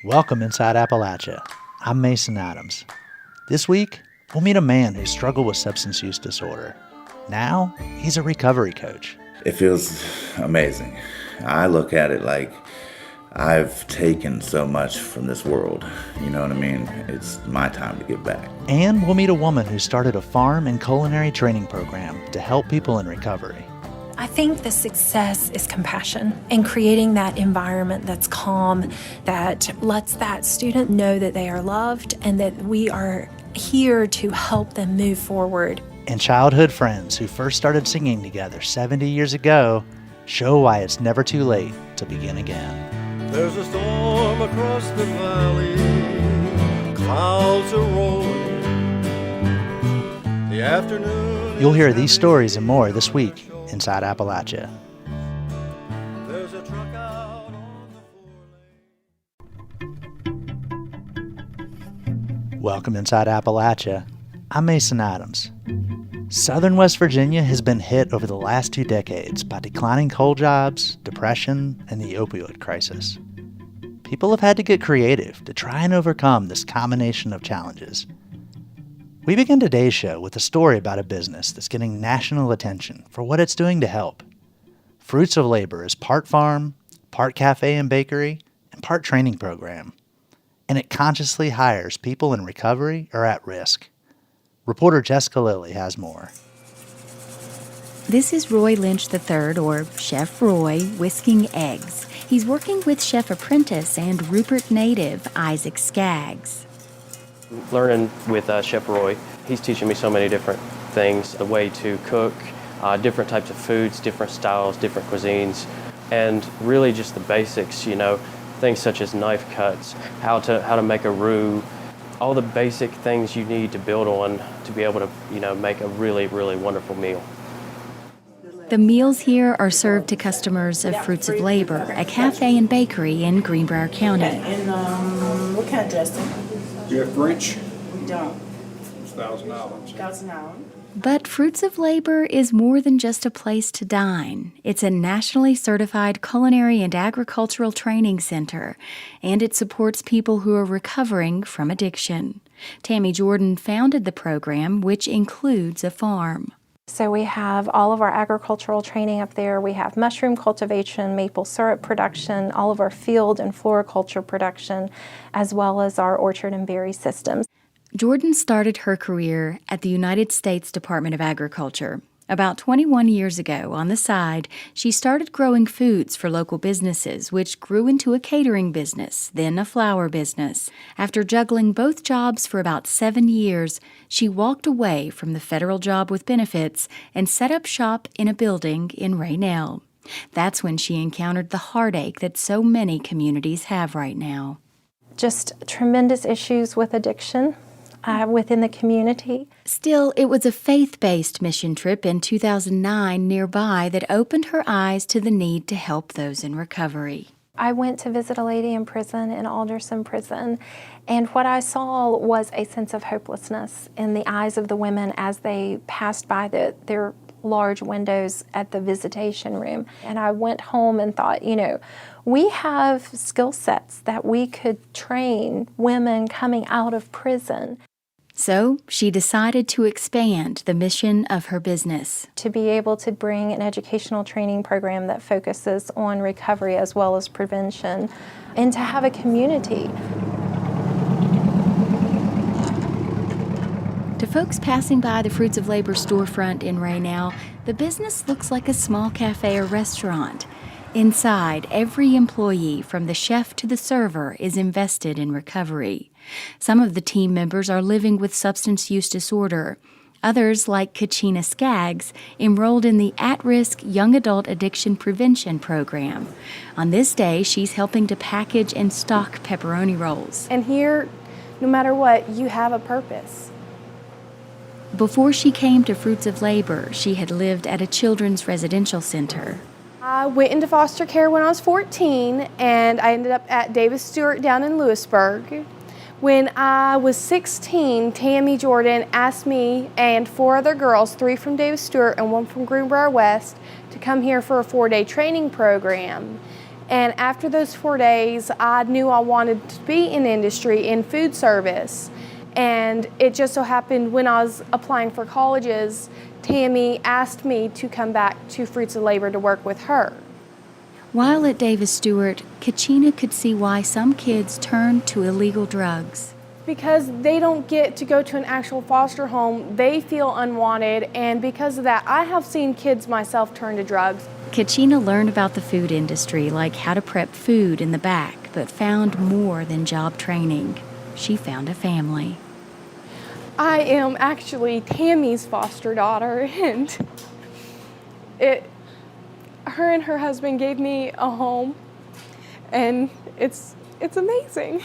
Welcome inside Appalachia. I'm Mason Adams. This week, we'll meet a man who struggled with substance use disorder. Now, he's a recovery coach. It feels amazing. I look at it like I've taken so much from this world. You know what I mean? It's my time to give back. And we'll meet a woman who started a farm and culinary training program to help people in recovery. I think the success is compassion and creating that environment that's calm, that lets that student know that they are loved and that we are here to help them move forward. And childhood friends who first started singing together 70 years ago show why it's never too late to begin again. There's a storm across the valley, clouds are rolling. The afternoon. You'll hear these stories and more this week inside Appalachia. There's a truck out on the 4-lane. Welcome inside Appalachia. I'm Mason Adams. Southern West Virginia has been hit over the last 2 decades by declining coal jobs, depression, and the opioid crisis. People have had to get creative to try and overcome this combination of challenges. We begin today's show with a story about a business that's getting national attention for what it's doing to help. Fruits of Labor is part farm, part cafe and bakery, and part training program. And it consciously hires people in recovery or at risk. Reporter Jessica Lilly has more. This is Roy Lynch III, or Chef Roy, whisking eggs. He's working with chef apprentice and Rupert native Isaac Skaggs. Learning with Chef Roy, he's teaching me so many different things, the way to cook, different types of foods, different styles, different cuisines, and really just the basics, things such as knife cuts, how to make a roux, all the basic things you need to build on to be able to, make a really, really wonderful meal. The meals here are served to customers of Fruits of Labor, a cafe and bakery in Greenbrier County. And what kind of dressing? Do you have French? We don't. It's $1,000. $1,000. But Fruits of Labor is more than just a place to dine. It's a nationally certified culinary and agricultural training center, and it supports people who are recovering from addiction. Tammy Jordan founded the program, which includes a farm. So we have all of our agricultural training up there. We have mushroom cultivation, maple syrup production, all of our field and floriculture production, as well as our orchard and berry systems. Jordan started her career at the United States Department of Agriculture. About 21 years ago, on the side, she started growing foods for local businesses, which grew into a catering business, then a flower business. After juggling both jobs for about 7 years, she walked away from the federal job with benefits and set up shop in a building in Raynell. That's when she encountered the heartache that so many communities have right now. Just tremendous issues with addiction within the community. Still, it was a faith-based mission trip in 2009 nearby that opened her eyes to the need to help those in recovery. I went to visit a lady in prison, in Alderson Prison, and what I saw was a sense of hopelessness in the eyes of the women as they passed by their large windows at the visitation room. And I went home and thought, we have skill sets that we could train women coming out of prison. So she decided to expand the mission of her business. To be able to bring an educational training program that focuses on recovery as well as prevention, and to have a community. To folks passing by the Fruits of Labor storefront in Raynell, the business looks like a small cafe or restaurant. Inside, every employee, from the chef to the server, is invested in recovery. Some of the team members are living with substance use disorder. Others, like Kachina Skaggs, enrolled in the at-risk young adult addiction prevention program. On this day, she's helping to package and stock pepperoni rolls. And here, no matter what, you have a purpose. Before she came to Fruits of Labor, she had lived at a children's residential center. I went into foster care when I was 14, and I ended up at Davis Stewart down in Lewisburg. When I was 16, Tammy Jordan asked me and 4 other girls, 3 from Davis Stewart and 1 from Greenbrier West, to come here for a 4-day training program. And after those 4 days, I knew I wanted to be in industry, in food service. And it just so happened when I was applying for colleges, Tammy asked me to come back to Fruits of Labor to work with her. While at Davis Stewart, Kachina could see why some kids turn to illegal drugs. Because they don't get to go to an actual foster home, they feel unwanted, and because of that, I have seen kids myself turn to drugs. Kachina learned about the food industry, like how to prep food in the back, but found more than job training. She found a family. I am actually Tammy's foster daughter, and her and her husband gave me a home, and it's amazing.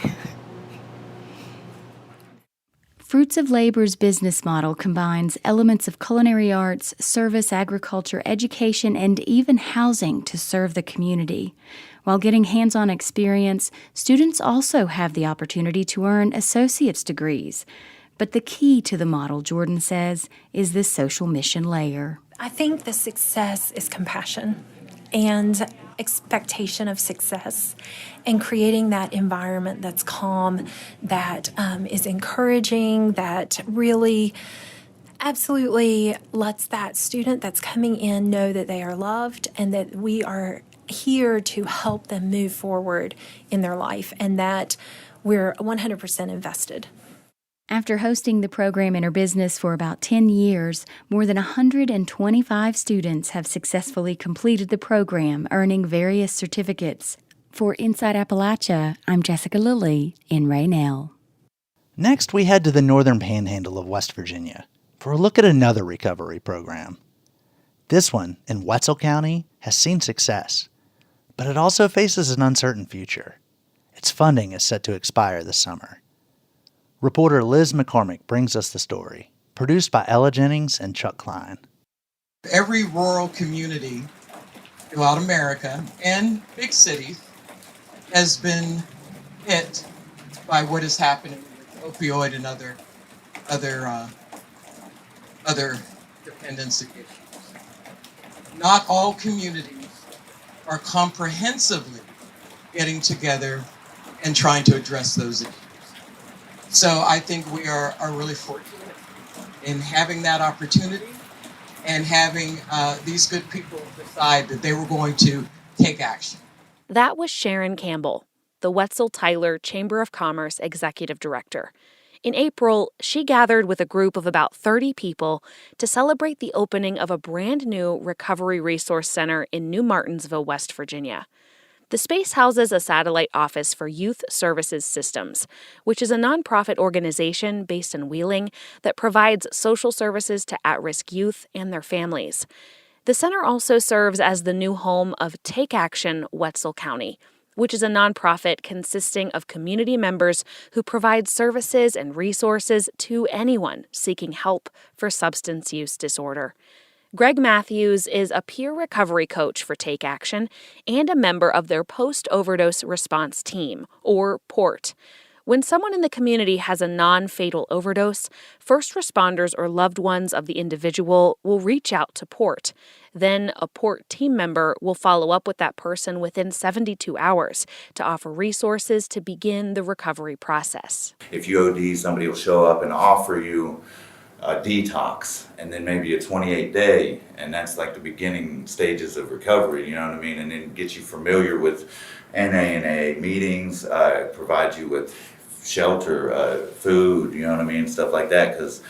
Fruits of Labor's business model combines elements of culinary arts, service, agriculture, education, and even housing to serve the community. While getting hands-on experience, students also have the opportunity to earn associate's degrees. But the key to the model, Jordan says, is this social mission layer. I think the success is compassion and expectation of success, and creating that environment that's calm, that is encouraging, that really absolutely lets that student that's coming in know that they are loved and that we are here to help them move forward in their life, and that we're 100% invested. After hosting the program in her business for about 10 years, more than 125 students have successfully completed the program, earning various certificates. For Inside Appalachia, I'm Jessica Lilly in Raynell. Next, we head to the northern panhandle of West Virginia for a look at another recovery program. This one, in Wetzel County, has seen success, but it also faces an uncertain future. Its funding is set to expire this summer. Reporter Liz McCormick brings us the story, produced by Ella Jennings and Chuck Klein. Every rural community throughout America and big cities has been hit by what is happening with opioid and other dependency issues. Not all communities are comprehensively getting together and trying to address those issues. So I think we are really fortunate in having that opportunity and having these good people decide that they were going to take action. That was Sharon Campbell, the Wetzel-Tyler Chamber of Commerce Executive Director. In April, she gathered with a group of about 30 people to celebrate the opening of a brand new recovery resource center in New Martinsville, West Virginia. The space houses a satellite office for Youth Services Systems, which is a nonprofit organization based in Wheeling that provides social services to at-risk youth and their families. The center also serves as the new home of Take Action Wetzel County, which is a nonprofit consisting of community members who provide services and resources to anyone seeking help for substance use disorder. Greg Matthews is a peer recovery coach for Take Action and a member of their post-overdose response team, or PORT. When someone in the community has a non-fatal overdose, first responders or loved ones of the individual will reach out to PORT. Then a PORT team member will follow up with that person within 72 hours to offer resources to begin the recovery process. If you OD, somebody will show up and offer you a detox, and then maybe a 28-day, and that's like the beginning stages of recovery, you know what I mean? And then get you familiar with NA meetings, provide you with shelter, food, you know what I mean, stuff like that, because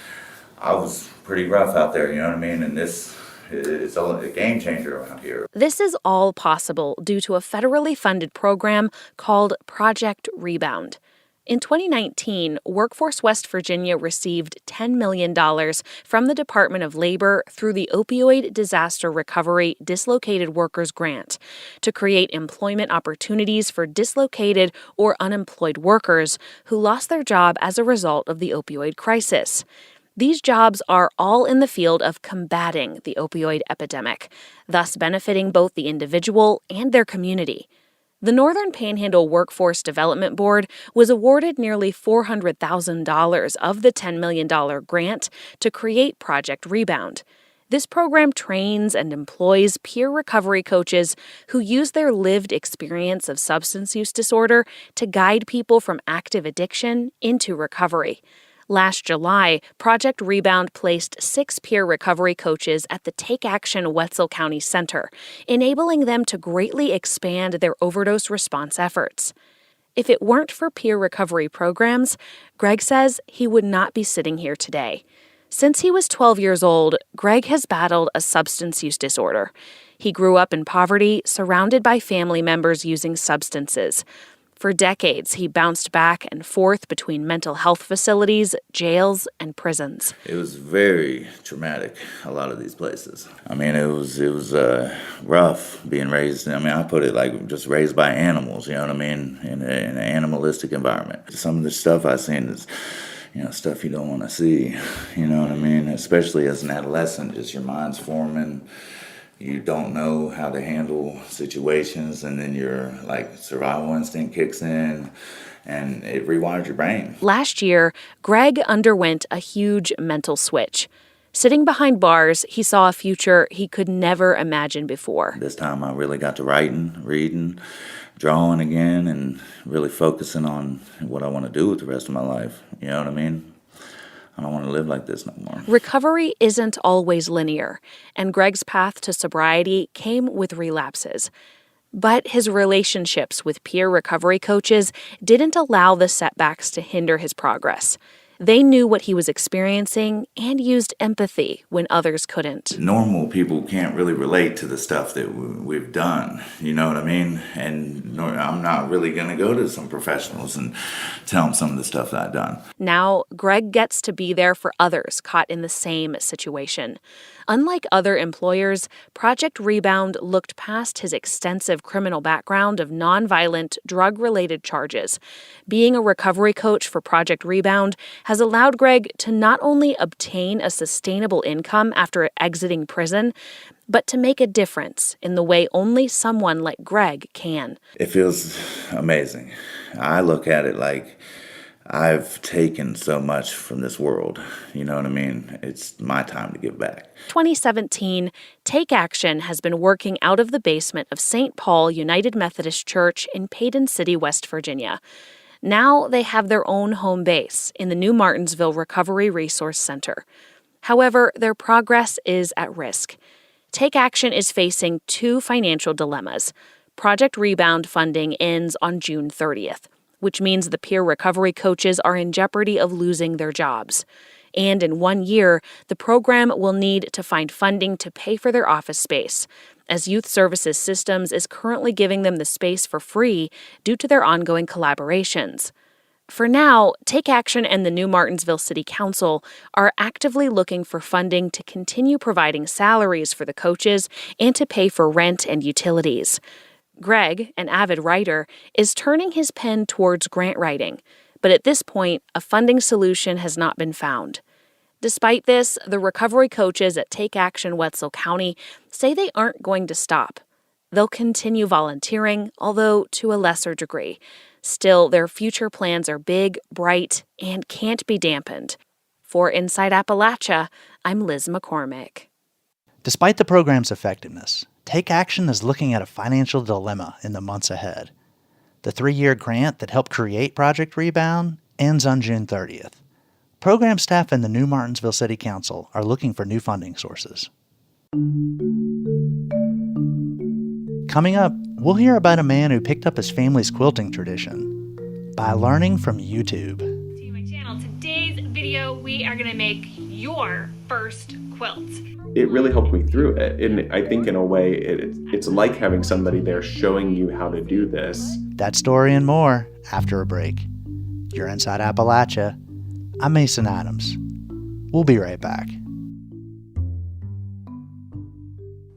I was pretty rough out there, you know what I mean? And this is a game changer around here. This is all possible due to a federally funded program called Project Rebound. In 2019, Workforce West Virginia received $10 million from the Department of Labor through the Opioid Disaster Recovery Dislocated Workers Grant to create employment opportunities for dislocated or unemployed workers who lost their job as a result of the opioid crisis. These jobs are all in the field of combating the opioid epidemic, thus benefiting both the individual and their community. The Northern Panhandle Workforce Development Board was awarded nearly $400,000 of the $10 million grant to create Project Rebound. This program trains and employs peer recovery coaches who use their lived experience of substance use disorder to guide people from active addiction into recovery. Last July, Project Rebound placed 6 peer recovery coaches at the Take Action Wetzel County Center, enabling them to greatly expand their overdose response efforts. If it weren't for peer recovery programs, Greg says he would not be sitting here today. Since he was 12 years old, Greg has battled a substance use disorder. He grew up in poverty, surrounded by family members using substances. For decades, he bounced back and forth between mental health facilities, jails, and prisons. It was very traumatic, a lot of these places. I mean, it was rough being raised. I mean, I put it like just raised by animals, you know what I mean, in an animalistic environment. Some of the stuff I've seen is, stuff you don't want to see, you know what I mean? Especially as an adolescent, just your mind's forming. You don't know how to handle situations, and then your survival instinct kicks in, and it rewires your brain. Last year, Greg underwent a huge mental switch. Sitting behind bars, he saw a future he could never imagine before. This time I really got to writing, reading, drawing again, and really focusing on what I want to do with the rest of my life. You know what I mean? I don't want to live like this no more. Recovery isn't always linear, and Greg's path to sobriety came with relapses. But his relationships with peer recovery coaches didn't allow the setbacks to hinder his progress. They knew what he was experiencing and used empathy when others couldn't. Normal people can't really relate to the stuff that we've done, you know what I mean? And I'm not really going to go to some professionals and tell them some of the stuff that I've done. Now, Greg gets to be there for others caught in the same situation. Unlike other employers, Project Rebound looked past his extensive criminal background of nonviolent, drug-related charges. Being a recovery coach for Project Rebound has allowed Greg to not only obtain a sustainable income after exiting prison, but to make a difference in the way only someone like Greg can. It feels amazing. I look at it like I've taken so much from this world, you know what I mean? It's my time to give back. 2017, Take Action has been working out of the basement of St. Paul United Methodist Church in Paden City, West Virginia. Now they have their own home base in the New Martinsville Recovery Resource Center. However, their progress is at risk. Take Action is facing 2 financial dilemmas. Project Rebound funding ends on June 30th. Which means the peer recovery coaches are in jeopardy of losing their jobs. And in 1 year, the program will need to find funding to pay for their office space, as Youth Services Systems is currently giving them the space for free due to their ongoing collaborations. For now, Take Action and the New Martinsville City Council are actively looking for funding to continue providing salaries for the coaches and to pay for rent and utilities. Greg, an avid writer, is turning his pen towards grant writing, but at this point, a funding solution has not been found. Despite this, the recovery coaches at Take Action Wetzel County say they aren't going to stop. They'll continue volunteering, although to a lesser degree. Still, their future plans are big, bright, and can't be dampened. For Inside Appalachia, I'm Liz McCormick. Despite the program's effectiveness, Take Action is looking at a financial dilemma in the months ahead. The 3-year grant that helped create Project Rebound ends on June 30th. Program staff and the New Martinsville City Council are looking for new funding sources. Coming up, we'll hear about a man who picked up his family's quilting tradition by learning from YouTube. To my channel. Today's video, we are going to make your first quilt. It really helped me through it, and I think in a way it's like having somebody there showing you how to do this. That story and more after a break. You're Inside Appalachia. I'm Mason Adams. We'll be right back.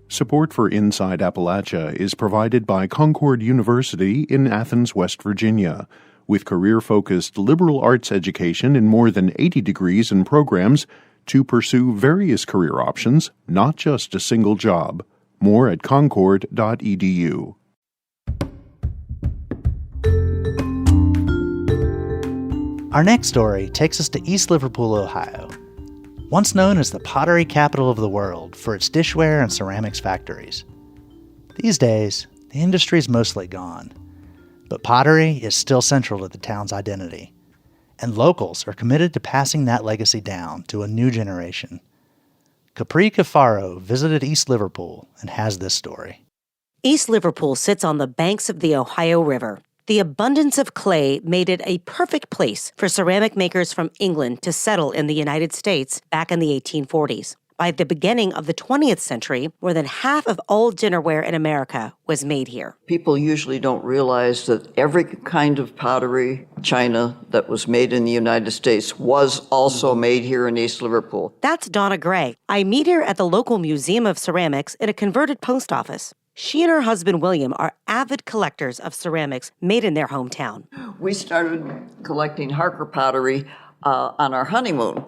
Support for Inside Appalachia is provided by Concord University in Athens, West Virginia. With career-focused liberal arts education in more than 80 degrees and programs to pursue various career options, not just a single job. More at concord.edu. Our next story takes us to East Liverpool, Ohio. once known as the pottery capital of the world for its dishware and ceramics factories. These days, the industry's mostly gone, but pottery is still central to the town's identity, and locals are committed to passing that legacy down to a new generation. Capri Cafaro visited East Liverpool and has this story. East Liverpool sits on the banks of the Ohio River. The abundance of clay made it a perfect place for ceramic makers from England to settle in the United States back in the 1840s. By the beginning of the 20th century, more than half of all dinnerware in America was made here. People usually don't realize that every kind of pottery, china, that was made in the United States was also made here in East Liverpool. That's Donna Gray. I meet her at the local Museum of Ceramics in a converted post office. She and her husband, William, are avid collectors of ceramics made in their hometown. We started collecting Harker pottery on our honeymoon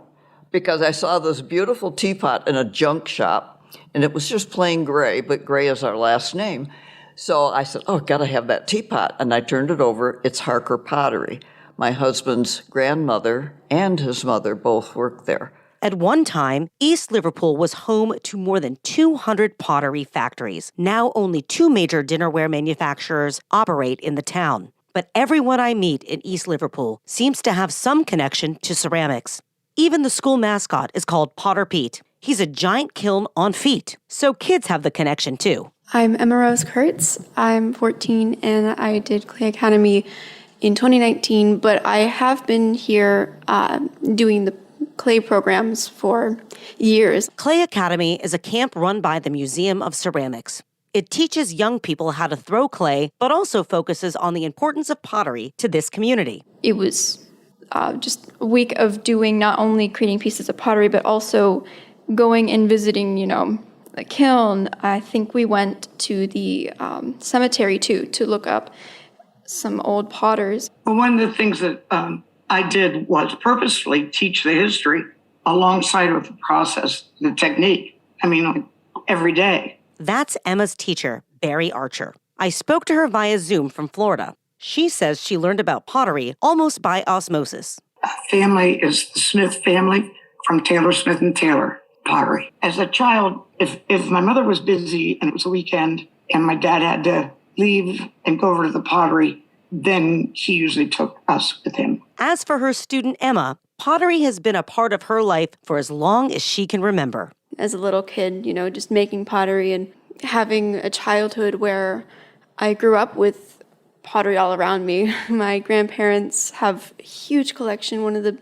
because I saw this beautiful teapot in a junk shop, and it was just plain gray, but Gray is our last name. So I said, oh, gotta have that teapot, and I turned it over. It's Harker pottery. My husband's grandmother and his mother both worked there. At one time, East Liverpool was home to more than 200 pottery factories. Now only 2 major dinnerware manufacturers operate in the town. But everyone I meet in East Liverpool seems to have some connection to ceramics. Even the school mascot is called Potter Pete. He's a giant kiln on feet, so kids have the connection too. I'm Emma Rose Kurtz. I'm 14 and I did Clay Academy in 2019, but I have been here doing the clay programs for years. Clay Academy is a camp run by the Museum of Ceramics. It teaches young people how to throw clay, but also focuses on the importance of pottery to this community. It was just a week of doing not only creating pieces of pottery, but also going and visiting, the kiln. I think we went to the cemetery too to look up some old potters. Well, one of the things that I did was purposefully teach the history alongside of the process, the technique. Every day. That's Emma's teacher, Barry Archer. I spoke to her via Zoom from Florida. She says she learned about pottery almost by osmosis. Family is the Smith family from Taylor Smith and Taylor pottery. As a child, if my mother was busy and it was a weekend and my dad had to leave and go over to the pottery, then he usually took us with him. As for her student Emma, pottery has been a part of her life for as long as she can remember. As a little kid, just making pottery and having a childhood where I grew up with pottery all around me. My grandparents have a huge collection, one of the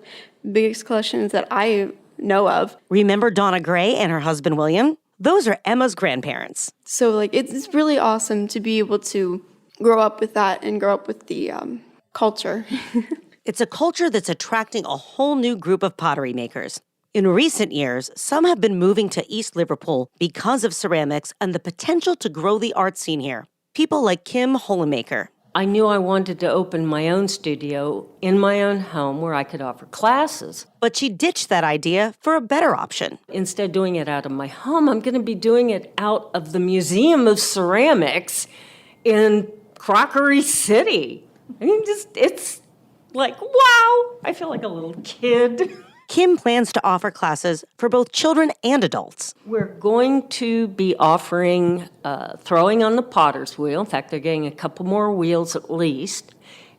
biggest collections that I know of. Remember Donna Gray and her husband William? Those are Emma's grandparents. So it's really awesome to be able to grow up with that and grow up with the culture. It's a culture that's attracting a whole new group of pottery makers. In recent years, some have been moving to East Liverpool because of ceramics and the potential to grow the art scene here. People like Kim Holemaker. I knew I wanted to open my own studio in my own home where I could offer classes. But she ditched that idea for a better option. Instead of doing it out of my home, I'm going to be doing it out of the Museum of Ceramics in Crockery City. It's like, wow, I feel like a little kid. Kim plans to offer classes for both children and adults. We're going to be offering throwing on the potter's wheel. In fact, they're getting a couple more wheels at least.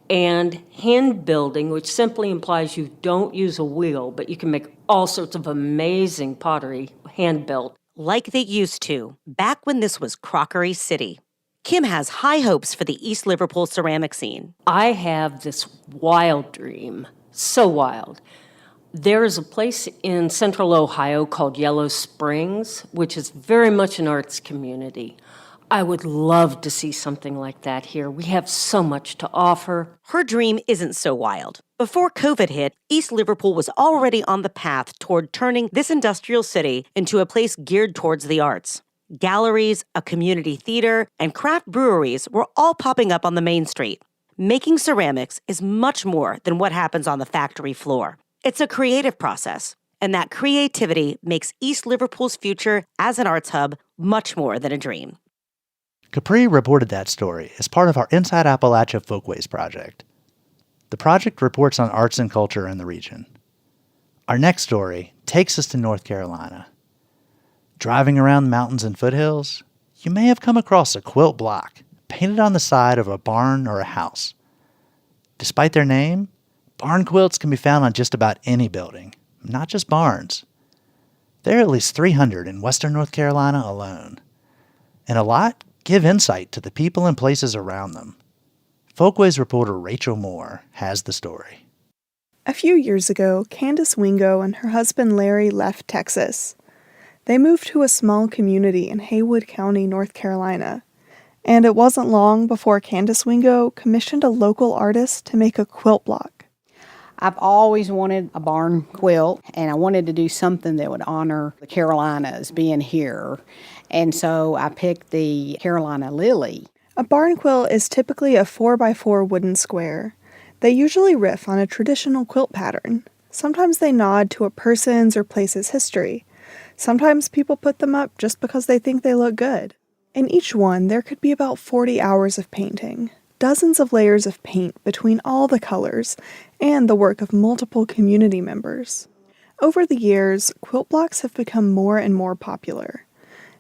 And hand building, which simply implies you don't use a wheel, but you can make all sorts of amazing pottery hand built. Like they used to, back when this was Crockery City. Kim has high hopes for the East Liverpool ceramic scene. I have this wild dream, so wild. There is a place in central Ohio called Yellow Springs, which is very much an arts community. I would love to see something like that here. We have so much to offer. Her dream isn't so wild. Before COVID hit, East Liverpool was already on the path toward turning this industrial city into a place geared towards the arts. Galleries, a community theater, and craft breweries were all popping up on the main street. Making ceramics is much more than what happens on the factory floor. It's a creative process, and that creativity makes East Liverpool's future as an arts hub much more than a dream. Capri reported that story as part of our Inside Appalachia Folkways project. The project reports on arts and culture in the region. Our next story takes us to North Carolina. Driving around the mountains and foothills, you may have come across a quilt block painted on the side of a barn or a house. Despite their name, barn quilts can be found on just about any building, not just barns. There are at least 300 in western North Carolina alone, and a lot give insight to the people and places around them. Folkways reporter Rachel Moore has the story. A few years ago, Candace Wingo and her husband Larry left Texas. They moved to a small community in Haywood County, North Carolina. And it wasn't long before Candace Wingo commissioned a local artist to make a quilt block. I've always wanted a barn quilt, and I wanted to do something that would honor the Carolinas being here. And so I picked the Carolina lily. A barn quilt is typically a 4x4 wooden square. They usually riff on a traditional quilt pattern. Sometimes they nod to a person's or place's history. Sometimes people put them up just because they think they look good. In each one, there could be about 40 hours of painting, dozens of layers of paint between all the colors, and the work of multiple community members. Over the years, quilt blocks have become more and more popular.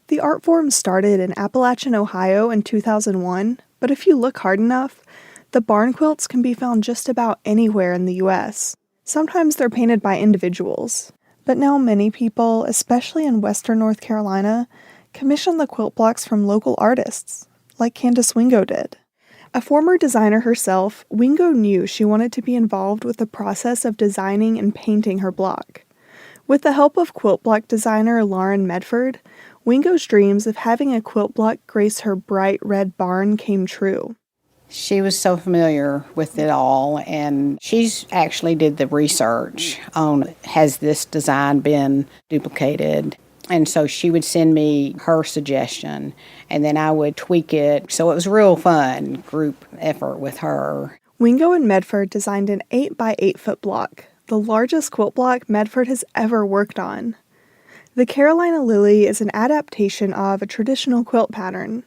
The art form started in Appalachia, Ohio in 2001, but if you look hard enough, the barn quilts can be found just about anywhere in the U.S. Sometimes they're painted by individuals, but now many people, especially in western North Carolina, commission the quilt blocks from local artists, like Candace Wingo did. A former designer herself, Wingo knew she wanted to be involved with the process of designing and painting her block. With the help of quilt block designer Lauren Medford, Wingo's dreams of having a quilt block grace her bright red barn came true. She was so familiar with it all, and she's actually did the research on has this design been duplicated. And so she would send me her suggestion, and then I would tweak it. So it was real fun group effort with her. Wingo and Medford designed an 8x8 foot block, the largest quilt block Medford has ever worked on. The Carolina lily is an adaptation of a traditional quilt pattern.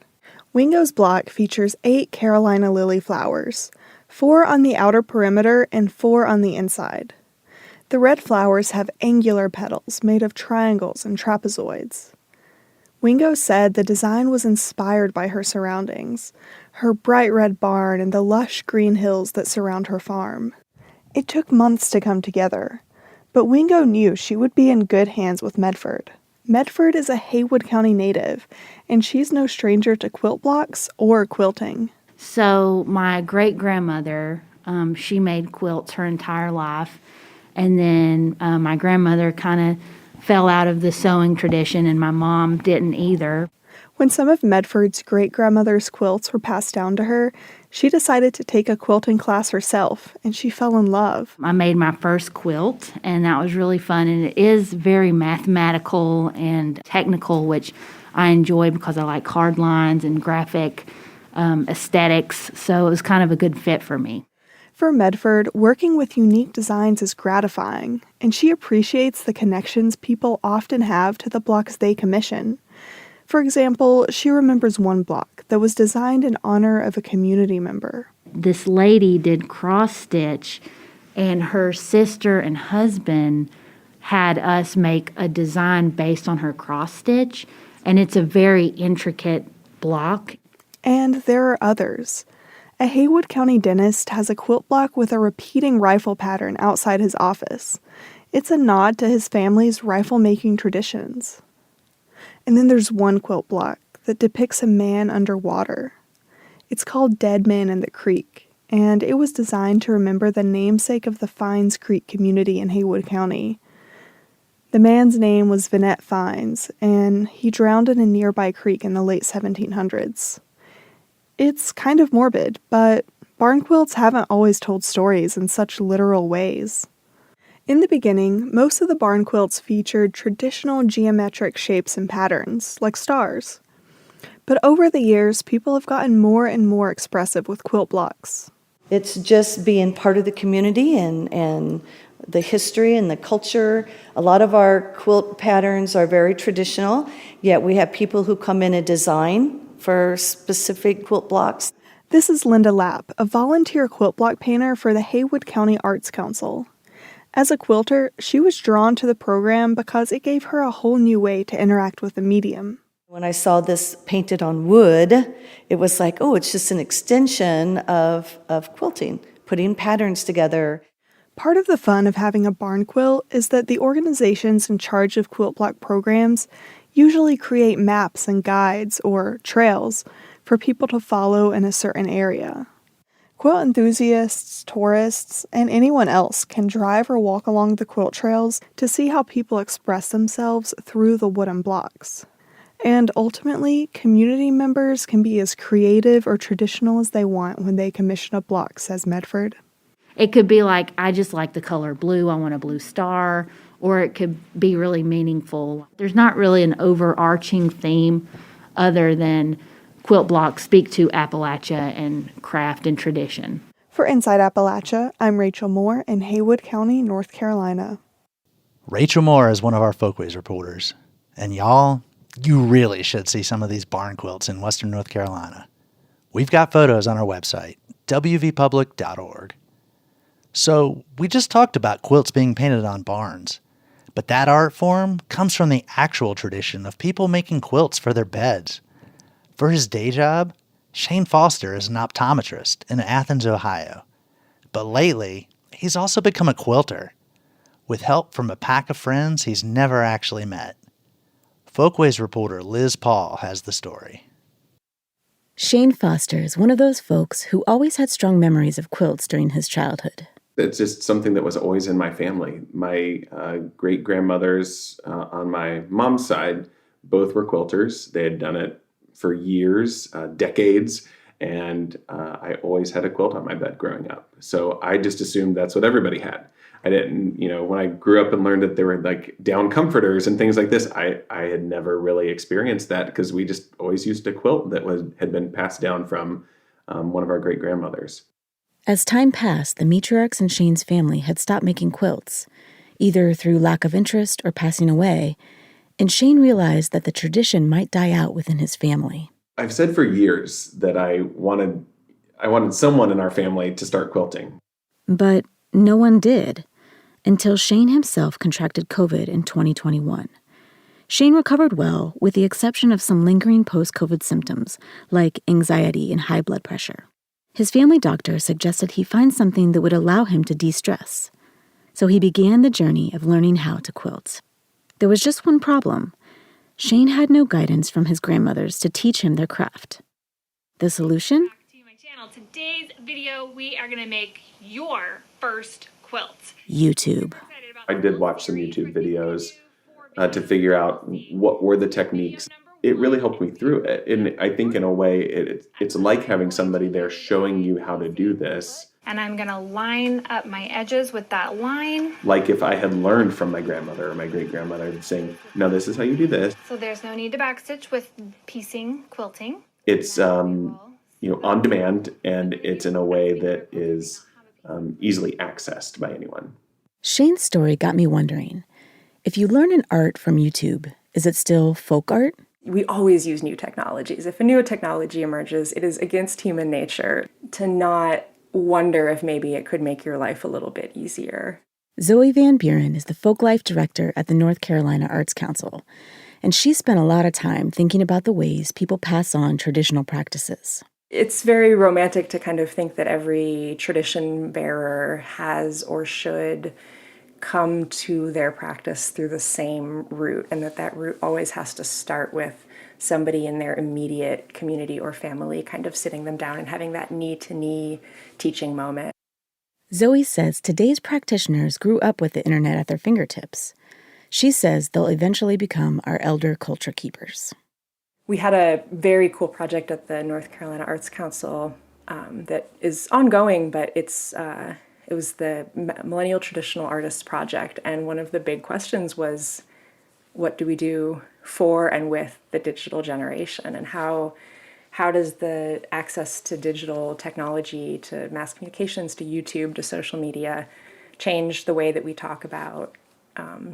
Wingo's block features 8 Carolina lily flowers, 4 on the outer perimeter and 4 on the inside. The red flowers have angular petals made of triangles and trapezoids. Wingo said the design was inspired by her surroundings, her bright red barn and the lush green hills that surround her farm. It took months to come together, but Wingo knew she would be in good hands with Medford. Medford is a Haywood County native, and she's no stranger to quilt blocks or quilting. So my great-grandmother, she made quilts her entire life. And then my grandmother kind of fell out of the sewing tradition, and my mom didn't either. When some of Medford's great-grandmother's quilts were passed down to her, she decided to take a quilting class herself, and she fell in love. I made my first quilt, and that was really fun. And it is very mathematical and technical, which I enjoy because I like hard lines and graphic aesthetics. So it was kind of a good fit for me. For Medford, working with unique designs is gratifying, and she appreciates the connections people often have to the blocks they commission. For example, she remembers one block that was designed in honor of a community member. This lady did cross stitch, and her sister and husband had us make a design based on her cross stitch, and it's a very intricate block. And there are others. A Haywood County dentist has a quilt block with a repeating rifle pattern outside his office. It's a nod to his family's rifle-making traditions. And then there's one quilt block that depicts a man underwater. It's called Dead Man in the Creek, and it was designed to remember the namesake of the Fines Creek community in Haywood County. The man's name was Vinette Fines, and he drowned in a nearby creek in the late 1700s. It's kind of morbid, but barn quilts haven't always told stories in such literal ways. In the beginning, most of the barn quilts featured traditional geometric shapes and patterns, like stars. But over the years, people have gotten more and more expressive with quilt blocks. It's just being part of the community and the history and the culture. A lot of our quilt patterns are very traditional, yet we have people who come in and design for specific quilt blocks. This is Linda Lapp, a volunteer quilt block painter for the Haywood County Arts Council. As a quilter, she was drawn to the program because it gave her a whole new way to interact with the medium. When I saw this painted on wood, it was like, oh, it's just an extension of quilting, putting patterns together. Part of the fun of having a barn quilt is that the organizations in charge of quilt block programs usually create maps and guides, or trails, for people to follow in a certain area. Quilt enthusiasts, tourists, and anyone else can drive or walk along the quilt trails to see how people express themselves through the wooden blocks. And ultimately, community members can be as creative or traditional as they want when they commission a block, says Medford. It could be like, I just like the color blue, I want a blue star, or it could be really meaningful. There's not really an overarching theme other than quilt blocks speak to Appalachia and craft and tradition. For Inside Appalachia, I'm Rachel Moore in Haywood County, North Carolina. Rachel Moore is one of our Folkways reporters. And y'all, you really should see some of these barn quilts in Western North Carolina. We've got photos on our website, wvpublic.org. So, we just talked about quilts being painted on barns. But that art form comes from the actual tradition of people making quilts for their beds. For his day job, Shane Foster is an optometrist in Athens, Ohio. But lately, he's also become a quilter, with help from a pack of friends he's never actually met. Folkways reporter Liz Paul has the story. Shane Foster is one of those folks who always had strong memories of quilts during his childhood. It's just something that was always in my family. My great-grandmothers on my mom's side both were quilters. They had done it for years, decades, and I always had a quilt on my bed growing up. So I just assumed that's what everybody had. I didn't, when I grew up and learned that there were like down comforters and things like this, I had never really experienced that because we just always used a quilt that had been passed down from one of our great-grandmothers. As time passed, the matriarchs in Shane's family had stopped making quilts, either through lack of interest or passing away, and Shane realized that the tradition might die out within his family. I've said for years that I wanted someone in our family to start quilting. But no one did, until Shane himself contracted COVID in 2021. Shane recovered well, with the exception of some lingering post-COVID symptoms, like anxiety and high blood pressure. His family doctor suggested he find something that would allow him to de-stress. So he began the journey of learning how to quilt. There was just one problem. Shane had no guidance from his grandmothers to teach him their craft. The solution? Back to my channel. Today's video, we are going to make your first quilt. YouTube. I did watch some YouTube videos to figure out what were the techniques. It really helped me through it. And I think in a way, it's like having somebody there showing you how to do this. And I'm going to line up my edges with that line. Like if I had learned from my grandmother or my great-grandmother saying, no, this is how you do this. So there's no need to backstitch with piecing quilting. It's, on demand, and it's in a way that is easily accessed by anyone. Shane's story got me wondering, if you learn an art from YouTube, is it still folk art? We always use new technologies. If a new technology emerges, it is against human nature to not wonder if maybe it could make your life a little bit easier. Zoe Van Buren is the Folklife Director at the North Carolina Arts Council, and she spent a lot of time thinking about the ways people pass on traditional practices. It's very romantic to kind of think that every tradition bearer has or should come to their practice through the same route, and that route always has to start with somebody in their immediate community or family kind of sitting them down and having that knee-to-knee teaching moment. Zoe says today's practitioners grew up with the internet at their fingertips. She says they'll eventually become our elder culture keepers. We had a very cool project at the North Carolina Arts Council that is ongoing, but it was the Millennial Traditional Artists Project, and one of the big questions was, what do we do for and with the digital generation, and how does the access to digital technology, to mass communications, to YouTube, to social media change the way that we talk about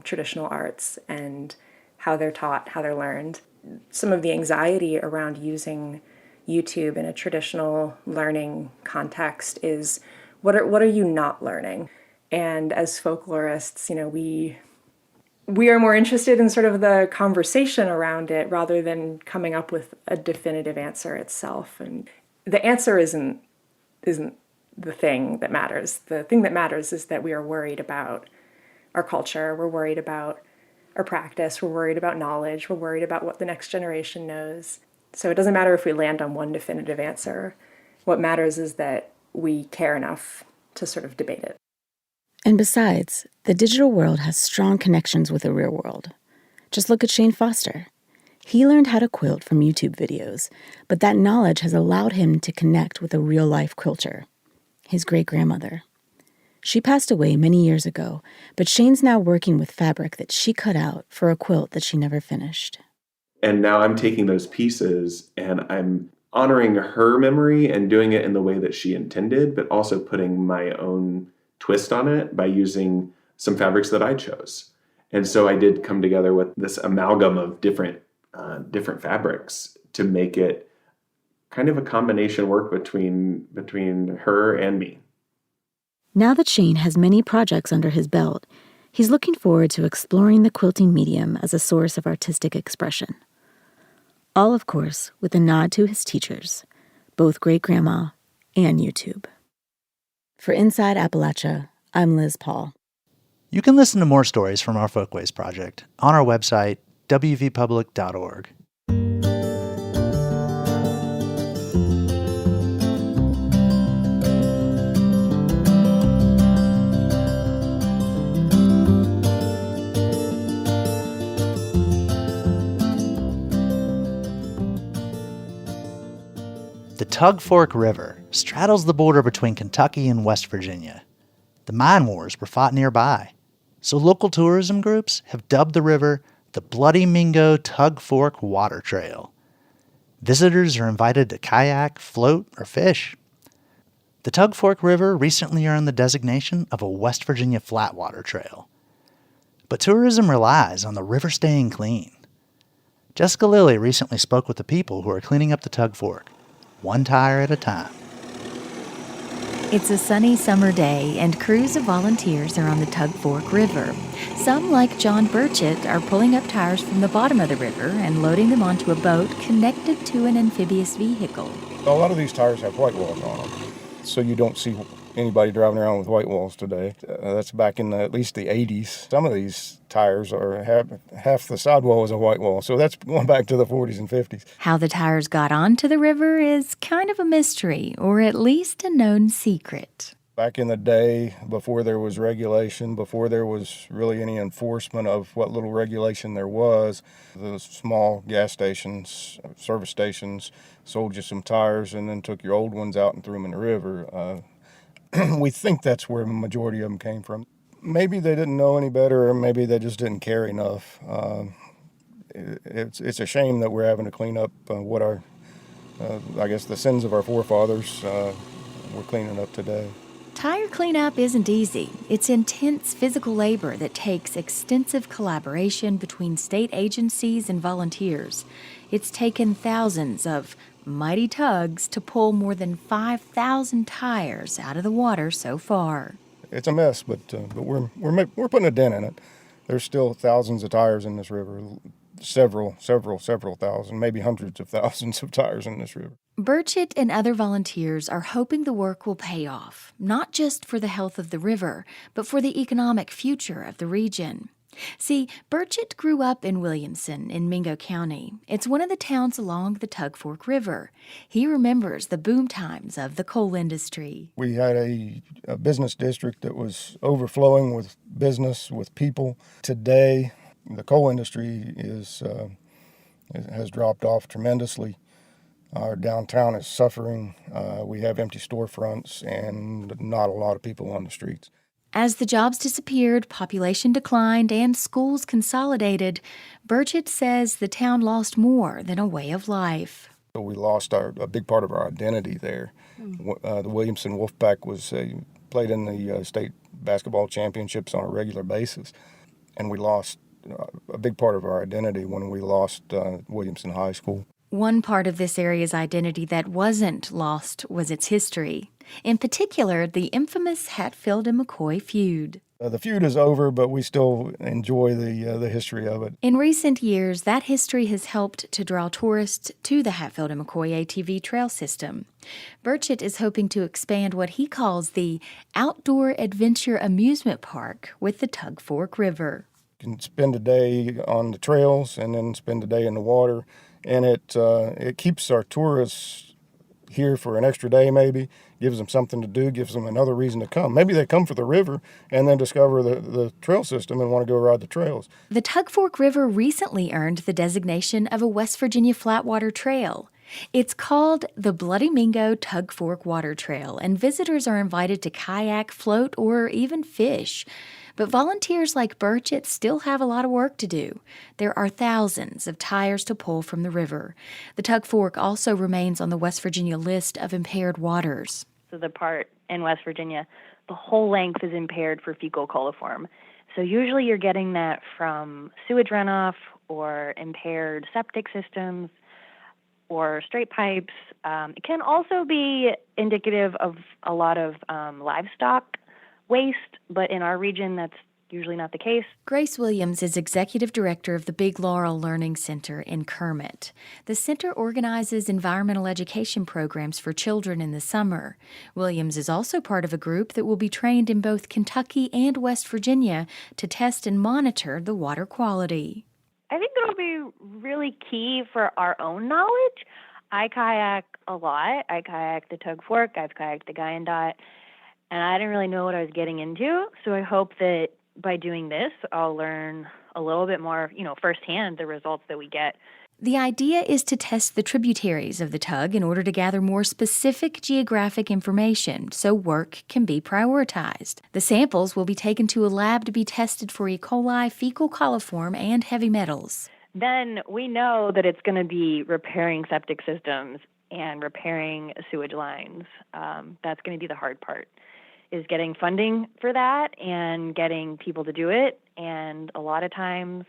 traditional arts and how they're taught, how they're learned. Some of the anxiety around using YouTube in a traditional learning context is, what are you not learning? And as folklorists, we are more interested in sort of the conversation around it rather than coming up with a definitive answer itself. And the answer isn't the thing that matters. The thing that matters is that we are worried about our culture, we're worried about our practice, we're worried about knowledge, we're worried about what the next generation knows. So it doesn't matter if we land on one definitive answer. What matters is that we care enough to sort of debate it. And besides, the digital world has strong connections with the real world. Just look at Shane Foster. He learned how to quilt from YouTube videos, but that knowledge has allowed him to connect with a real-life quilter, his great-grandmother. She passed away many years ago, but Shane's now working with fabric that she cut out for a quilt that she never finished. And now I'm taking those pieces and I'm honoring her memory and doing it in the way that she intended, but also putting my own twist on it by using some fabrics that I chose. And so I did come together with this amalgam of different fabrics to make it kind of a combination work between her and me. Now that Shane has many projects under his belt, he's looking forward to exploring the quilting medium as a source of artistic expression. All, of course, with a nod to his teachers, both great-grandma and YouTube. For Inside Appalachia, I'm Liz Paul. You can listen to more stories from our Folkways project on our website, wvpublic.org. The Tug Fork River straddles the border between Kentucky and West Virginia. The mine wars were fought nearby, so local tourism groups have dubbed the river the Bloody Mingo Tug Fork Water Trail. Visitors are invited to kayak, float, or fish. The Tug Fork River recently earned the designation of a West Virginia flatwater trail. But tourism relies on the river staying clean. Jessica Lilly recently spoke with the people who are cleaning up the Tug Fork, one tire at a time. It's a sunny summer day, and crews of volunteers are on the Tug Fork River. Some, like John Burchett, are pulling up tires from the bottom of the river and loading them onto a boat connected to an amphibious vehicle. A lot of these tires have white walls on them, so you don't see anybody driving around with white walls today. That's back in at least the 80s. Some of these tires are half the sidewall is a white wall, so that's going back to the 40s and 50s. How the tires got onto the river is kind of a mystery, or at least a known secret. Back in the day, before there was regulation, before there was really any enforcement of what little regulation there was, the small gas stations, service stations, sold you some tires and then took your old ones out and threw them in the river. We think that's where the majority of them came from. Maybe they didn't know any better, or maybe they just didn't care enough. It's a shame that we're having to clean up what our, I guess, the sins of our forefathers we're cleaning up today. Tire cleanup isn't easy. It's intense physical labor that takes extensive collaboration between state agencies and volunteers. It's taken thousands of mighty tugs to pull more than 5,000 tires out of the water so far. It's a mess, but we're putting a dent in it. There's still thousands of tires in this river, several thousand, maybe hundreds of thousands of tires in this river. Burchett and other volunteers are hoping the work will pay off, not just for the health of the river, but for the economic future of the region. See, Burchett grew up in Williamson in Mingo County. It's one of the towns along the Tug Fork River. He remembers the boom times of the coal industry. We had a business district that was overflowing with business, with people. Today, the coal industry has dropped off tremendously. Our downtown is suffering. We have empty storefronts and not a lot of people on the streets. As the jobs disappeared, population declined, and schools consolidated, Burchett says the town lost more than a way of life. So we lost a big part of our identity there. The Williamson Wolfpack played in the state basketball championships on a regular basis, and we lost a big part of our identity when we lost Williamson High School. One part of this area's identity that wasn't lost was its history. In particular, the infamous Hatfield and McCoy feud. The feud is over, but we still enjoy the history of it. In recent years, that history has helped to draw tourists to the Hatfield and McCoy ATV trail system. Burchett is hoping to expand what he calls the outdoor adventure amusement park with the Tug Fork River. You can spend a day on the trails and then spend a day in the water, and it keeps our tourists here for an extra day maybe, gives them something to do, gives them another reason to come. Maybe they come for the river and then discover the trail system and want to go ride the trails. The Tug Fork River recently earned the designation of a West Virginia flatwater trail. It's called the Bloody Mingo Tug Fork Water Trail, and visitors are invited to kayak, float, or even fish. But volunteers like Burchett still have a lot of work to do. There are thousands of tires to pull from the river. The Tug Fork also remains on the West Virginia list of impaired waters. So the part in West Virginia, the whole length is impaired for fecal coliform. So usually you're getting that from sewage runoff or impaired septic systems or straight pipes. It can also be indicative of a lot of livestock waste, but in our region, that's usually not the case. Grace Williams is executive director of the Big Laurel Learning Center in Kermit. The center organizes environmental education programs for children in the summer. Williams is also part of a group that will be trained in both Kentucky and West Virginia to test and monitor the water quality. I think it'll be really key for our own knowledge. I kayak a lot. I kayak the Tug Fork. I've kayaked the Guyandotte. And I didn't really know what I was getting into, so I hope that by doing this, I'll learn a little bit more, firsthand the results that we get. The idea is to test the tributaries of the Tug in order to gather more specific geographic information so work can be prioritized. The samples will be taken to a lab to be tested for E. coli, fecal coliform, and heavy metals. Then we know that it's going to be repairing septic systems and repairing sewage lines. That's going to be the hard part, is getting funding for that and getting people to do it. And a lot of times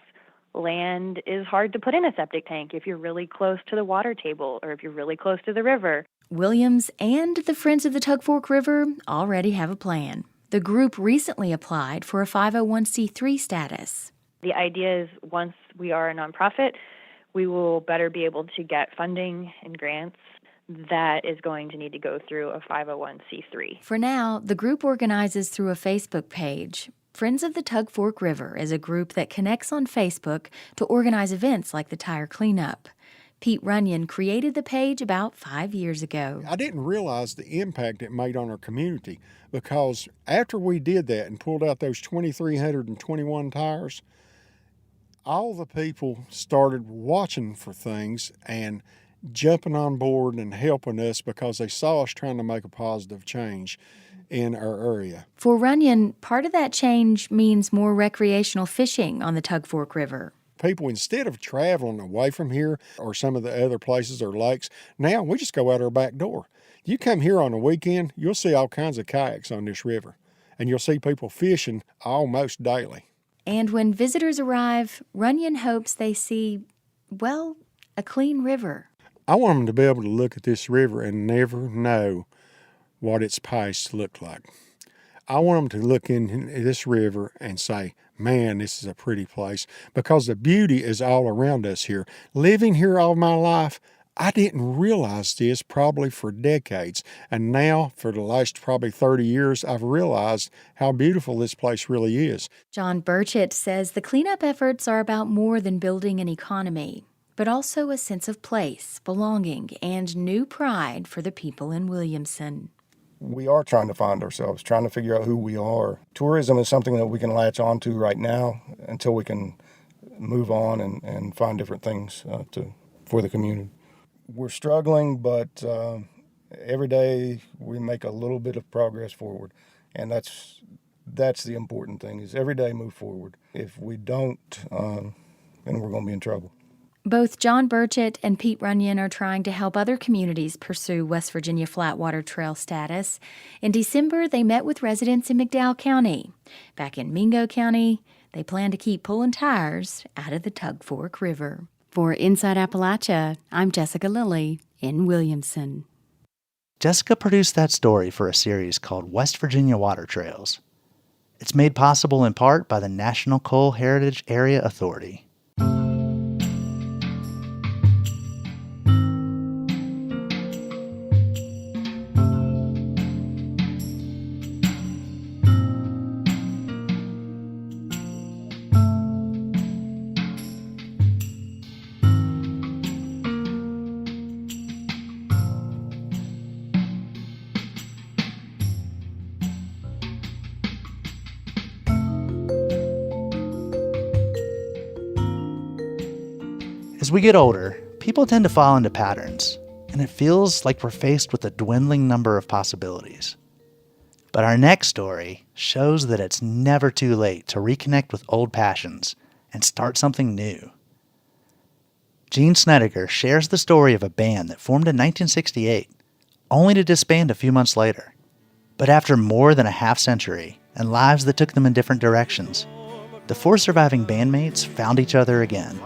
land is hard to put in a septic tank if you're really close to the water table or if you're really close to the river. Williams and the Friends of the Tug Fork River already have a plan. The group recently applied for a 501c3 status. The idea is once we are a nonprofit, we will better be able to get funding and grants that is going to need to go through a 501c3. For now, the group organizes through a Facebook page. Friends of the Tug Fork River is a group that connects on Facebook to organize events like the tire cleanup. Pete Runyon created the page about 5 years ago. I didn't realize the impact it made on our community, because after we did that and pulled out those 2,321 tires, all the people started watching for things and jumping on board and helping us because they saw us trying to make a positive change in our area. For Runyon, part of that change means more recreational fishing on the Tug Fork River. People, instead of traveling away from here or some of the other places or lakes, now we just go out our back door. You come here on a weekend, you'll see all kinds of kayaks on this river, and you'll see people fishing almost daily. And when visitors arrive, Runyon hopes they see, a clean river. I want them to be able to look at this river and never know what its past looked like. I want them to look in this river and say, man, this is a pretty place, because the beauty is all around us here. Living here all my life, I didn't realize this probably for decades. And now, for the last probably 30 years, I've realized how beautiful this place really is. John Burchett says the cleanup efforts are about more than building an economy, but also a sense of place, belonging, and new pride for the people in Williamson. We are trying to find ourselves, trying to figure out who we are. Tourism is something that we can latch onto right now until we can move on and find different things for the community. We're struggling, but every day we make a little bit of progress forward, and that's the important thing, is every day move forward. If we don't, then we're going to be in trouble. Both John Burchett and Pete Runyon are trying to help other communities pursue West Virginia Flatwater Trail status. In December, they met with residents in McDowell County. Back in Mingo County, they plan to keep pulling tires out of the Tug Fork River. For Inside Appalachia, I'm Jessica Lilly in Williamson. Jessica produced that story for a series called West Virginia Water Trails. It's made possible in part by the National Coal Heritage Area Authority. As we get older, people tend to fall into patterns, and it feels like we're faced with a dwindling number of possibilities. But our next story shows that it's never too late to reconnect with old passions and start something new. Gene Snedeker shares the story of a band that formed in 1968, only to disband a few months later. But after more than a half century and lives that took them in different directions, the four surviving bandmates found each other again.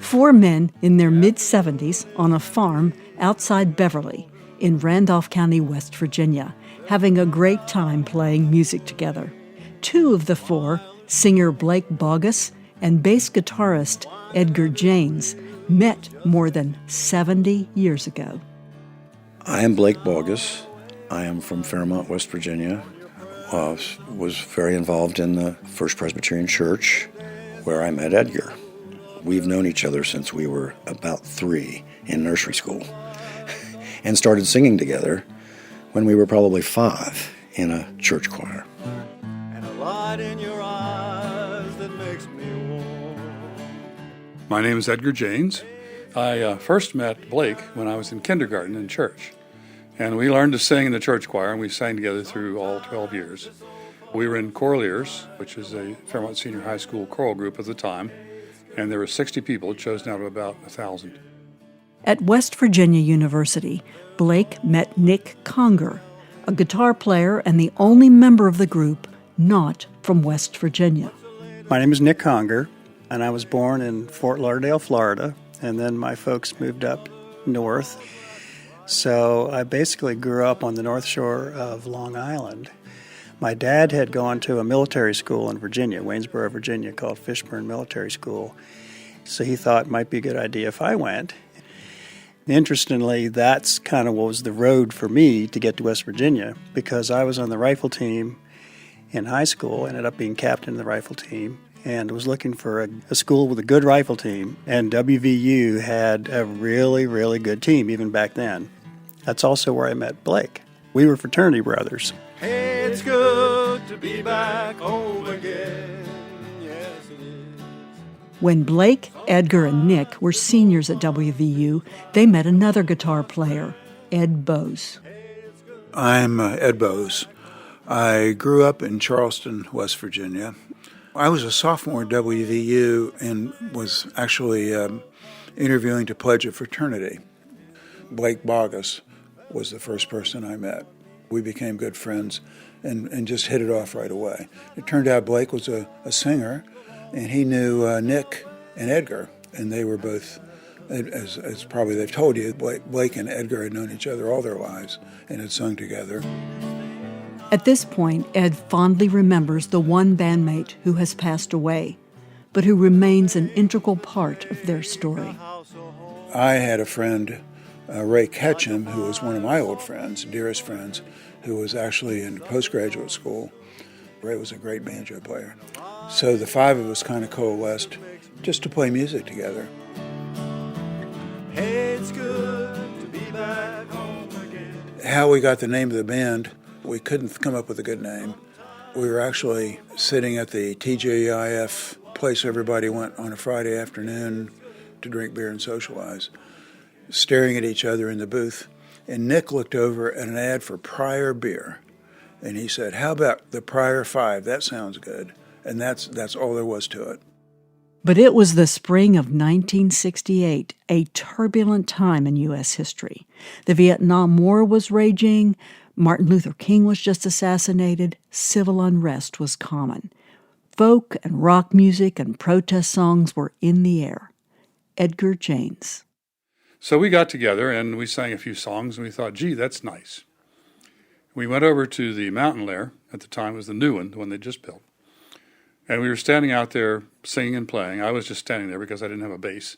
Four men in their mid-70s on a farm outside Beverly in Randolph County, West Virginia, having a great time playing music together. Two of the four, singer Blake Bogus and bass guitarist Edgar Janes, met more than 70 years ago. I am Blake Bogus. I am from Fairmont, West Virginia. Was very involved in the First Presbyterian Church, where I met Edgar. We've known each other since we were about 3 in nursery school and started singing together when we were probably 5 in a church choir. And a light in your eyes that makes me warm. My name is Edgar Janes. I first met Blake when I was in kindergarten in church. And we learned to sing in the church choir, and we sang together through all 12 years. We were in Choraliers, which is a Fairmont Senior High School choral group at the time. And there were 60 people. It chose now to about 1,000. At West Virginia University, Blake met Nick Conger, a guitar player and the only member of the group not from West Virginia. My name is Nick Conger, and I was born in Fort Lauderdale, Florida, and then my folks moved up north. So I basically grew up on the North Shore of Long Island. My dad had gone to a military school in Virginia, Waynesboro, Virginia, called Fishburne Military School. So he thought it might be a good idea if I went. Interestingly, that's kind of what was the road for me to get to West Virginia, because I was on the rifle team in high school, ended up being captain of the rifle team, and was looking for a school with a good rifle team. And WVU had a really, really good team even back then. That's also where I met Blake. We were fraternity brothers. Hey, it's good to be back home again. Yes, it is. When Blake, Edgar, and Nick were seniors at WVU, they met another guitar player, Ed Bose. I'm Ed Bose. I grew up in Charleston, West Virginia. I was a sophomore at WVU and was actually interviewing to pledge a fraternity. Blake Bogus was the first person I met. We became good friends and just hit it off right away. It turned out Blake was a singer, and he knew Nick and Edgar, and they were both, as probably they've told you, Blake and Edgar had known each other all their lives and had sung together. At this point, Ed fondly remembers the one bandmate who has passed away, but who remains an integral part of their story. I had a friend, Ray Ketchum, who was one of my old friends, dearest friends, who was actually in postgraduate school. Ray was a great banjo player. So the 5 of us kind of coalesced just to play music together. Hey, it's good to be back home again. How we got the name of the band, we couldn't come up with a good name. We were actually sitting at the TJIF place everybody went on a Friday afternoon to drink beer and socialize, staring at each other in the booth. And Nick looked over at an ad for Pryor beer. And he said, "How about the Pryor 5? That sounds good." And that's all there was to it. But it was the spring of 1968, a turbulent time in U.S. history. The Vietnam War was raging, Martin Luther King was just assassinated, civil unrest was common. Folk and rock music and protest songs were in the air. Edgar Janes. So we got together and we sang a few songs, and we thought, gee, that's nice. We went over to the mountain lair. At the time it was the new one, the one they just built. And we were standing out there singing and playing. I was just standing there because I didn't have a bass.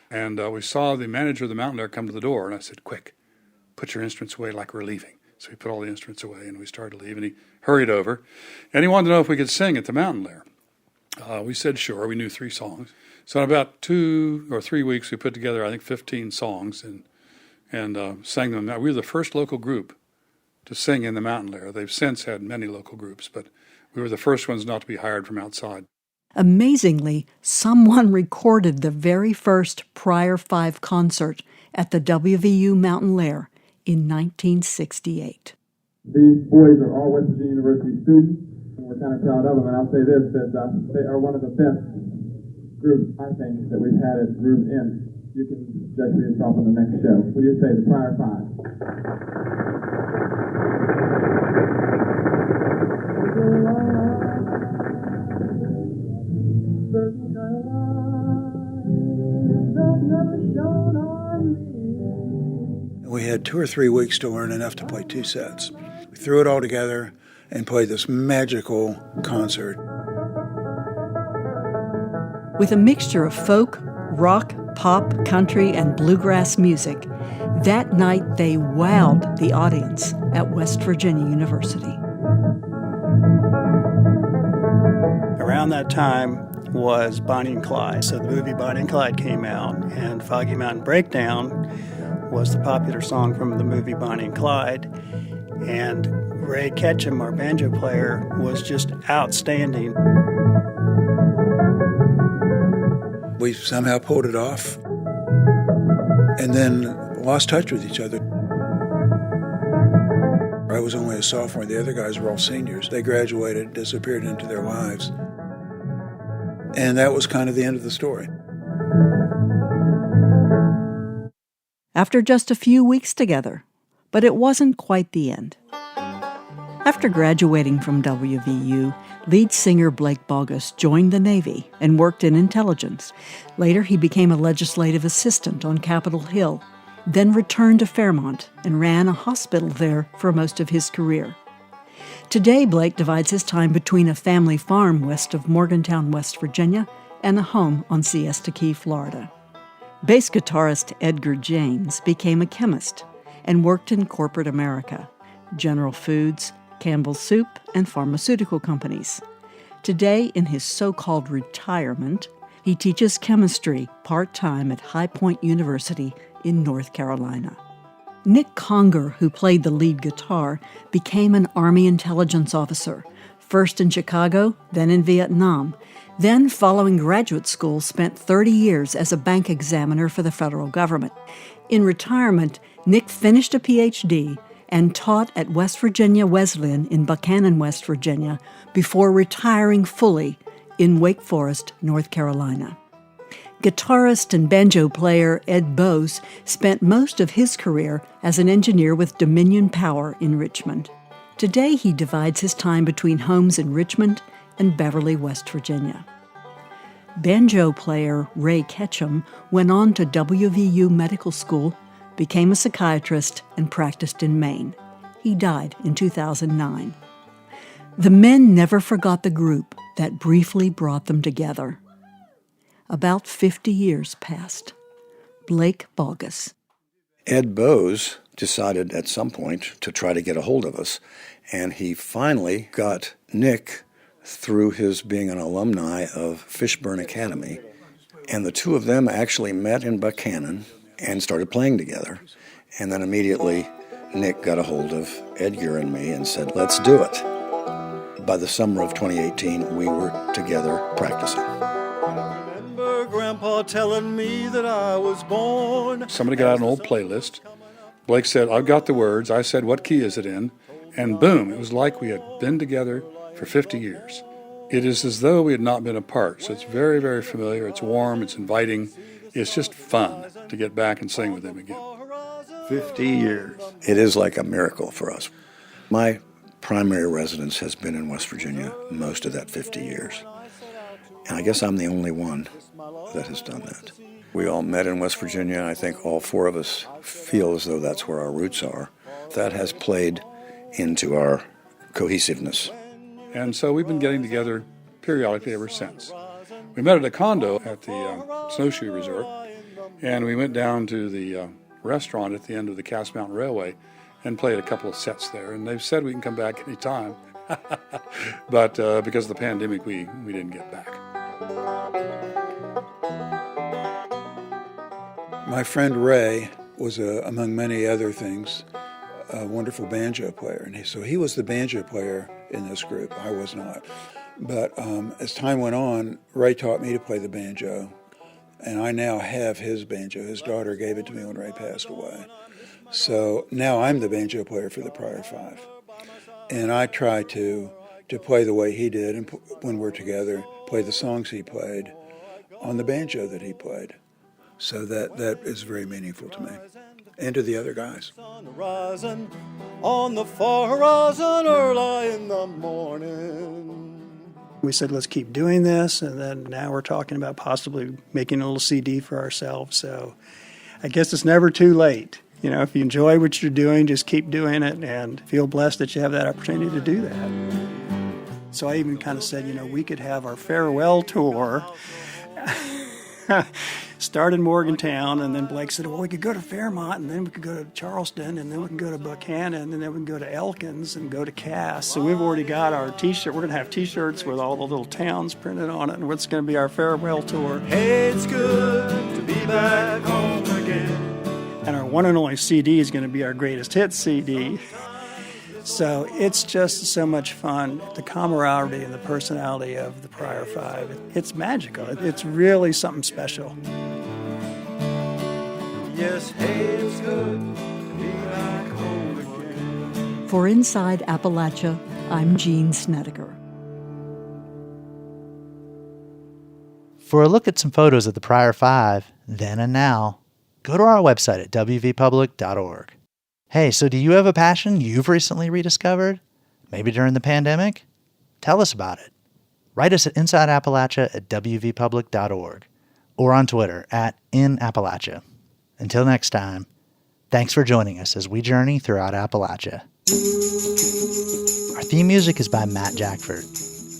And we saw the manager of the mountain lair come to the door, and I said, quick, put your instruments away like we're leaving. So we put all the instruments away, and we started to leave, and he hurried over. And he wanted to know if we could sing at the mountain lair. We said sure. We knew 3 songs. So in about 2 or 3 weeks, we put together, I think, 15 songs and sang them. We were the first local group to sing in the mountain lair. They've since had many local groups, but we were the first ones not to be hired from outside. Amazingly, someone recorded the very first Prior 5 concert at the WVU Mountain Lair in 1968. These boys are all West Virginia University students, and we're kind of proud of them. And I'll say this, that they are one of the best groups, I think, that we've had as a group in. You can judge for yourself on the next show. What do you say, the Prior 5? We had 2 or 3 weeks to learn enough to play 2 sets. We threw it all together and played this magical concert. With a mixture of folk, rock, pop, country, and bluegrass music, that night they wowed the audience at West Virginia University. Around that time was Bonnie and Clyde. So the movie Bonnie and Clyde came out, and Foggy Mountain Breakdown was the popular song from the movie Bonnie and Clyde. And Ray Ketchum, our banjo player, was just outstanding. We somehow pulled it off and then lost touch with each other. I was only a sophomore. The other guys were all seniors. They graduated, disappeared into their lives. And that was kind of the end of the story. After just a few weeks together, but it wasn't quite the end. After graduating from WVU, lead singer Blake Bogus joined the Navy and worked in intelligence. Later, he became a legislative assistant on Capitol Hill, then returned to Fairmont and ran a hospital there for most of his career. Today, Blake divides his time between a family farm west of Morgantown, West Virginia, and a home on Siesta Key, Florida. Bass guitarist Edgar James became a chemist and worked in corporate America, General Foods, Campbell's Soup, and pharmaceutical companies. Today, in his so-called retirement, he teaches chemistry part-time at High Point University in North Carolina. Nick Conger, who played the lead guitar, became an Army intelligence officer, first in Chicago, then in Vietnam. Then, following graduate school, spent 30 years as a bank examiner for the federal government. In retirement, Nick finished a Ph.D. and taught at West Virginia Wesleyan in Buchanan, West Virginia, before retiring fully in Wake Forest, North Carolina. Guitarist and banjo player Ed Bose spent most of his career as an engineer with Dominion Power in Richmond. Today, he divides his time between homes in Richmond and Beverly, West Virginia. Banjo player Ray Ketchum went on to WVU Medical School, became a psychiatrist, and practiced in Maine. He died in 2009. The men never forgot the group that briefly brought them together. About 50 years passed. Blake Bogus. Ed Bose decided at some point to try to get a hold of us, and he finally got Nick through his being an alumni of Fishburne Academy, and the two of them actually met in Buchanan and started playing together. And then immediately Nick got a hold of Edgar and me and said, let's do it. By the summer of 2018, we were together practicing. Grandpa telling me that I was born. Somebody got out an old playlist. Blake said, I've got the words. I said, what key is it in? And boom, it was like we had been together for 50 years. It is as though we had not been apart. So it's very, very familiar. It's warm. It's inviting. It's just fun to get back and sing with them again. 50 years. It is like a miracle for us. My primary residence has been in West Virginia most of that 50 years. And I guess I'm the only one that has done that. We all met in West Virginia, and I think all four of us feel as though that's where our roots are. That has played into our cohesiveness. And so we've been getting together periodically ever since. We met at a condo at the Snowshoe Resort, and we went down to the restaurant at the end of the Cass Mountain Railway and played a couple of sets there. And they've said we can come back anytime. But because of the pandemic, we didn't get back. My friend Ray was, among many other things, a wonderful banjo player. And so he was the banjo player in this group. I was not. But as time went on, Ray taught me to play the banjo. And I now have his banjo. His daughter gave it to me when Ray passed away. So now I'm the banjo player for the Prior Five. And I try to play the way he did, and when we're together, play the songs he played on the banjo that he played. So that is very meaningful to me and to the other guys. On the far horizon early in the morning. We said, let's keep doing this, and then now we're talking about possibly making a little CD for ourselves. So I guess it's never too late. You know, if you enjoy what you're doing, just keep doing it and feel blessed that you have that opportunity to do that. So I even kind of said, you know, we could have our farewell tour start in Morgantown, and then Blake said, well, we could go to Fairmont, and then we could go to Charleston, and then we can go to Buchanan, and then we can go to Elkins and go to Cass. So we've already got our T-shirt. We're going to have T-shirts with all the little towns printed on it, and what's going to be our farewell tour. Hey, it's good to be back home again. And our one and only CD is going to be our greatest hits CD. So it's just so much fun. The camaraderie and the personality of the Prior Five, it's magical. It's really something special. Yes, hey, it's good to be back home again. For Inside Appalachia, I'm Jean Snedeker. For a look at some photos of the Prior Five, then and now, go to our website at wvpublic.org. Hey, so do you have a passion you've recently rediscovered? Maybe during the pandemic? Tell us about it. Write us at insideappalachia@wvpublic.org or on Twitter @inappalachia. Until next time, thanks for joining us as we journey throughout Appalachia. Our theme music is by Matt Jackford.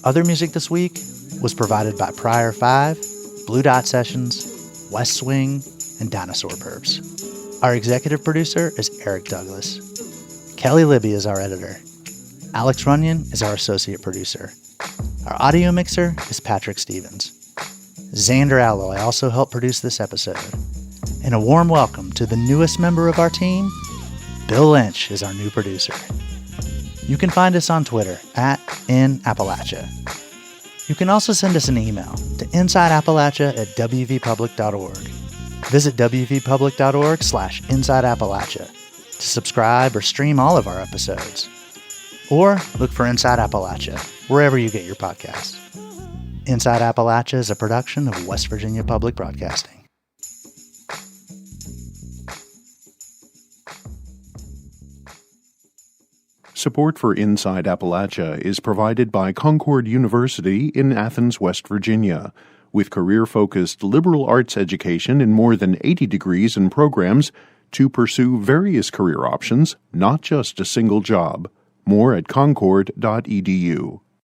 Other music this week was provided by Prior 5, Blue Dot Sessions, West Swing, and Dinosaur Perps. Our executive producer is Eric Douglas. Kelly Libby is our editor. Alex Runyon is our associate producer. Our audio mixer is Patrick Stevens. Xander Alloy also helped produce this episode. And a warm welcome to the newest member of our team, Bill Lynch is our new producer. You can find us on Twitter @inappalachia. You can also send us an email to insideappalachia@wvpublic.org. Visit wvpublic.org/InsideAppalachia to subscribe or stream all of our episodes. Or look for Inside Appalachia wherever you get your podcasts. Inside Appalachia is a production of West Virginia Public Broadcasting. Support for Inside Appalachia is provided by Concord University in Athens, West Virginia. With career-focused liberal arts education in more than 80 degrees and programs to pursue various career options, not just a single job. More at concord.edu.